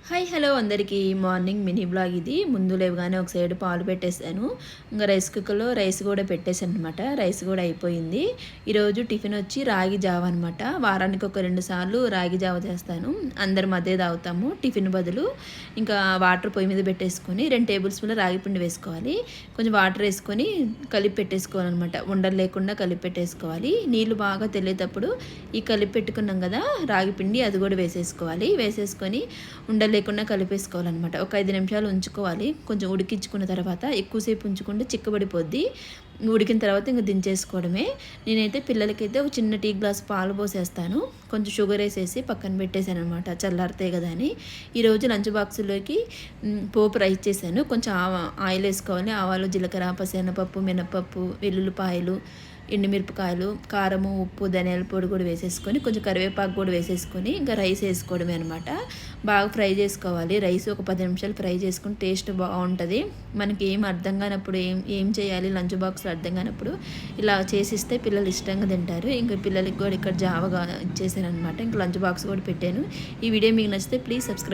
Hi hello అందరికీ morning mini blog ఇది. ముందు లేవగానే ఒక సైడ్ పాలు పెట్టేసాను. ఇంకా రైస్ కుక్కర్లో రైస్ కూడా పెట్టేసాను అనమాట. రైస్ కూడా అయిపోయింది. ఈరోజు టిఫిన్ వచ్చి రాగి జావ అనమాట. వారానికి ఒక 2 సార్లు రాగి జావ చేస్తాను. అందరం అదే తాగుతాము టిఫిన్ బదులు. ఇంకా వాటర్ పొయ్యి మీద పెట్టేసుకొని 2 టేబుల్ స్పూన్ల రాగి పిండి వేసుకోవాలి. కొంచెం వాటర్ వేసుకొని కలిపి పెట్టేసుకోవాలన్నమాట. ఉండలు లేకుండా కలిపి పెట్టేసుకోవాలి. నీళ్ళు బాగా తెలియటప్పుడు ఈ కలిపి పెట్టుకున్నాం కదా రాగి పిండి, అది కూడా వేసేసుకోవాలి. వేసేసుకొని ఉండలు లేకుండా కలిపేసుకోవాలన్నమాట. ఒక 5 నిమిషాలు ఉంచుకోవాలి. కొంచెం ఉడికించుకున్న తర్వాత ఎక్కువసేపు ఉంచుకుంటే చిక్కబడిపోద్ది. ఉడికిన తర్వాత ఇంక దించేసుకోవడమే. నేనైతే పిల్లలకైతే ఒక చిన్న టీ గ్లాస్ పాలు పోసేస్తాను. కొంచెం షుగర్ వేసేసి పక్కన పెట్టేశాను అనమాట, చల్లారితే కదా అని. ఈరోజు లంచ్ బాక్సులోకి పోపు రైస్ చేశాను. కొంచెం ఆయిల్ వేసుకోవాలి. ఆవాలు, జీలకర్ర, పసెనపప్పు, మినపప్పు, వెల్లుల్లిపాయలు, ఎండుమిరపకాయలు, కారము, ఉప్పు, ధనియాల పొడి కూడా వేసేసుకొని కొంచెం కరివేపాకు కూడా వేసేసుకొని ఇంకా రైస్ వేసుకోవడమే అనమాట. బాగా ఫ్రై చేసుకోవాలి. రైస్ ఒక 10 నిమిషాలు ఫ్రై చేసుకుని టేస్ట్ బాగుంటుంది. మనకి ఏం అర్థం కానప్పుడు ఏం చేయాలి లంచ్ బాక్స్లో అర్థం కానప్పుడు ఇలా చేసిస్తే పిల్లలు ఇష్టంగా తింటారు. ఇంకా పిల్లలకి కూడా ఇక్కడ జావగా ఇచ్చేసాను అనమాట. ఇంకా లంచ్ బాక్స్ కూడా పెట్టాను. ఈ వీడియో మీకు నచ్చితే ప్లీజ్ సబ్స్క్రైబ్.